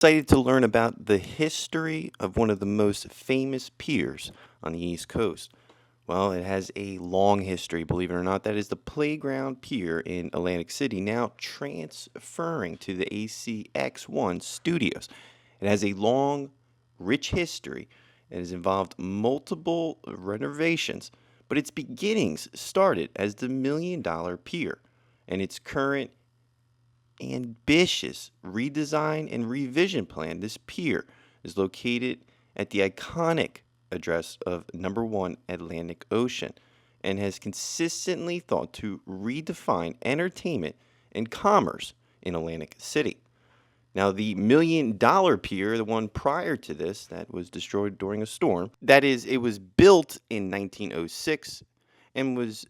Excited to learn about the history of one of the most famous piers on the East Coast. Well, it has a long history, believe it or not. That is the Playground Pier in Atlantic City, now transferring to the ACX1 Studios. It has a long, rich history and has involved multiple renovations, but its beginnings started as the Million Dollar Pier, and its current ambitious redesign and revision plan. This pier is located at the iconic address of number 1 Atlantic Ocean and has consistently thought to redefine entertainment and commerce in Atlantic City. Now, the Million Dollar Pier, the one prior to this that was destroyed during a storm, that is, it was built in 1906 and was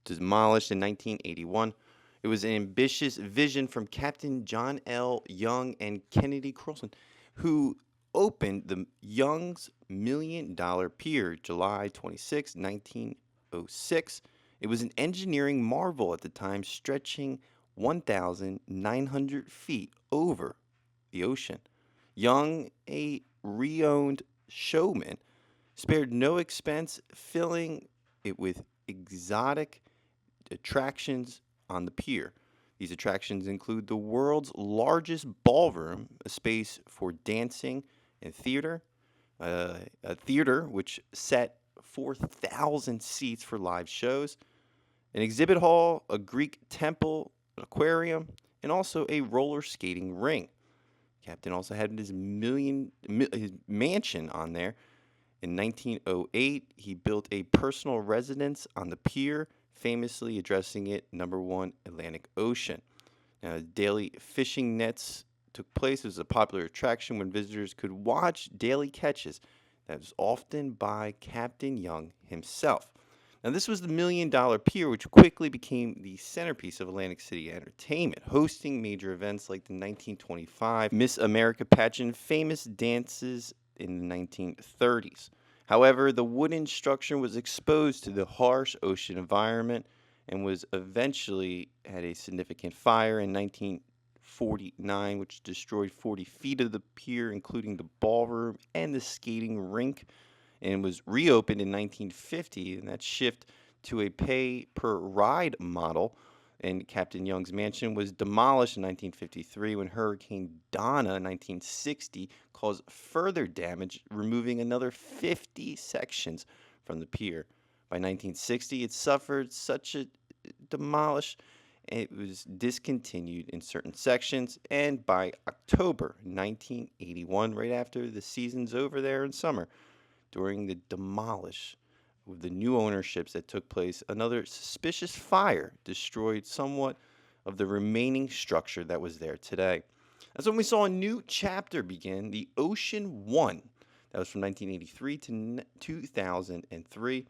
demolished in 1981. It was an ambitious vision from Captain John L. Young and Kennedy Carlson, who opened the Young's Million Dollar Pier July 26, 1906. It was an engineering marvel at the time, stretching 1,900 feet over the ocean. Young, a re-owned showman, spared no expense, filling it with exotic attractions on the pier. These attractions include the world's largest ballroom, a space for dancing and theater, a theater which set 4,000 seats for live shows, an exhibit hall, a Greek temple, an aquarium, and also a roller skating rink. Captain also had his mansion on there. In 1908, he built a personal residence on the pier, famously addressing it number 1 Atlantic Ocean. Now, daily fishing nets took place. It was a popular attraction when visitors could watch daily catches. That was often by Captain Young himself. Now, this was the Million Dollar Pier, which quickly became the centerpiece of Atlantic City entertainment, hosting major events like the 1925 Miss America Pageant, famous dances in the 1930s. However, the wooden structure was exposed to the harsh ocean environment and was eventually had a significant fire in 1949, which destroyed 40 feet of the pier, including the ballroom and the skating rink, and was reopened in 1950. And that shift to a pay per ride model. And Captain Young's mansion was demolished in 1953 when Hurricane Donna in 1960 caused further damage, removing another 50 sections from the pier. By 1960, it suffered such a demolish, it was discontinued in certain sections, and by October 1981, right after the season's over there in summer, during the demolish with the new ownerships that took place, another suspicious fire destroyed somewhat of the remaining structure that was there today. That's when we saw a new chapter begin, the Ocean One. That was from 1983 to 2003.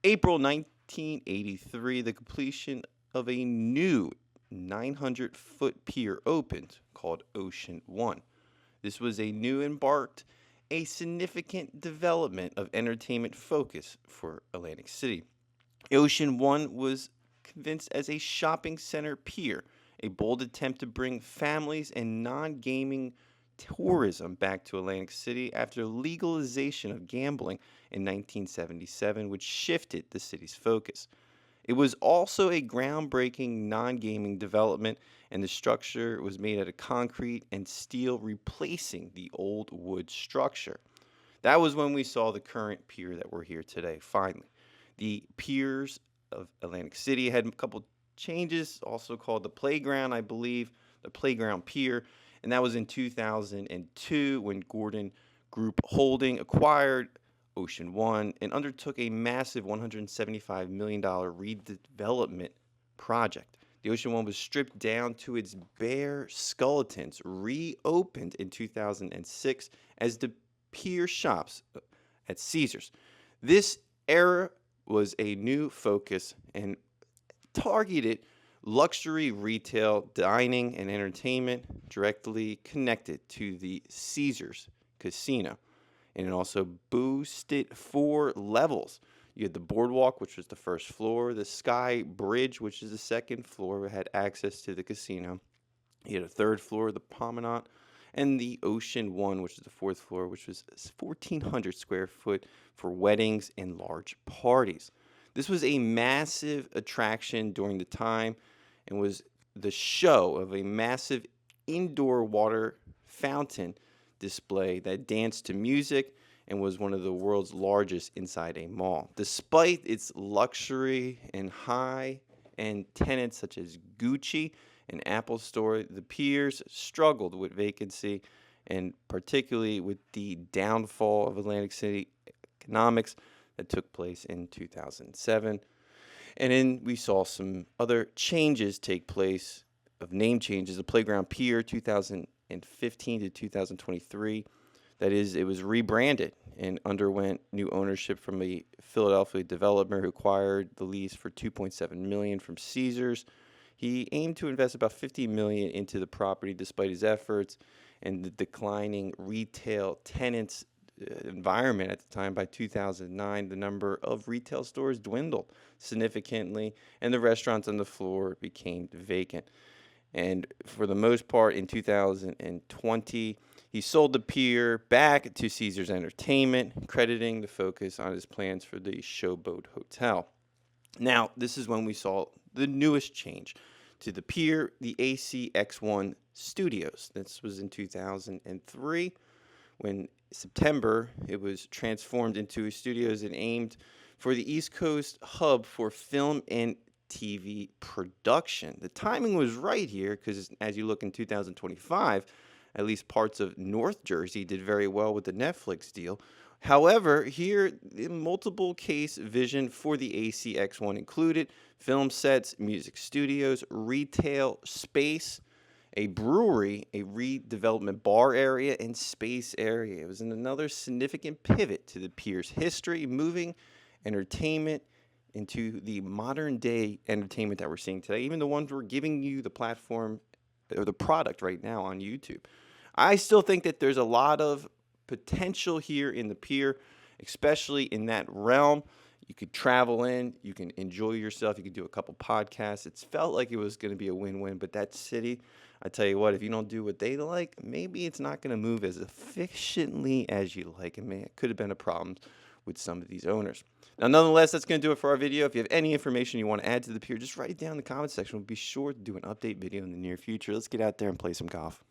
April 1983, the completion of a new 900-foot pier opened called Ocean One. This was a new embarked a significant development of entertainment focus for Atlantic City. Ocean One was convinced as a shopping center pier, a bold attempt to bring families and non gaming tourism back to Atlantic City after legalization of gambling in 1977, which shifted the city's focus. It was also a groundbreaking non gaming development, and the structure was made out of concrete and steel, replacing the old wood structure. That was when we saw the current pier that we're here today, finally. The piers of Atlantic City had a couple changes, also called the Playground, I believe, the Playground Pier, and that was in 2002 when Gordon Group Holding acquired Ocean One and undertook a massive $175 million redevelopment project. The Ocean One was stripped down to its bare skeletons, reopened in 2006 as the Pier Shops at Caesars. This era was a new focus and targeted luxury retail, dining, and entertainment directly connected to the Caesars casino. And it also boosted 4 levels. You had the Boardwalk, which was the first floor, the Sky Bridge, which is the second floor, had access to the casino. You had a third floor, the Promenade, and the Ocean One, which is the fourth floor, which was 1,400 square foot for weddings and large parties. This was a massive attraction during the time and was the show of a massive indoor water fountain display that danced to music and was one of the world's largest inside a mall. Despite its luxury and high-end tenants such as Gucci and Apple Store, the piers struggled with vacancy and particularly with the downfall of Atlantic City economics that took place in 2007. And then we saw some other changes take place of name changes. The Playground Pier 2015 to 2023. That is, it was rebranded and underwent new ownership from a Philadelphia developer who acquired the lease for $2.7 million from Caesars. He aimed to invest about $50 million into the property despite his efforts and the declining retail tenants environment at the time. By 2009, the number of retail stores dwindled significantly, and the restaurants on the floor became vacant. And for the most part, in 2020, he sold the pier back to Caesars Entertainment, crediting the focus on his plans for the Showboat Hotel. Now, this is when we saw the newest change to the pier, the ACX1 Studios. This was in 2003, when September it was transformed into studios and aimed for the East Coast hub for film and TV production. The timing was right here because as you look in 2025, at least parts of North Jersey did very well with the Netflix deal. However, here, the multiple case vision for the ACX1 included film sets, music studios, retail space, a brewery, a redevelopment bar area, and space area. It was another significant pivot to the pier's history, moving entertainment into the modern day entertainment that we're seeing today, even the ones we're giving you the platform or the product right now on YouTube. I still think that there's a lot of potential here in the pier, especially in that realm. You could travel in, you can enjoy yourself, you could do a couple podcasts. It's felt like it was going to be a win-win, but that city, I tell you what, if you don't do what they like, maybe it's not going to move as efficiently as you like. It could have been a problem with some of these owners. Now, nonetheless, that's going to do it for our video. If you have any information you want to add to the pier, just write it down in the comment section. We'll be sure to do an update video in the near future. Let's get out there and play some golf.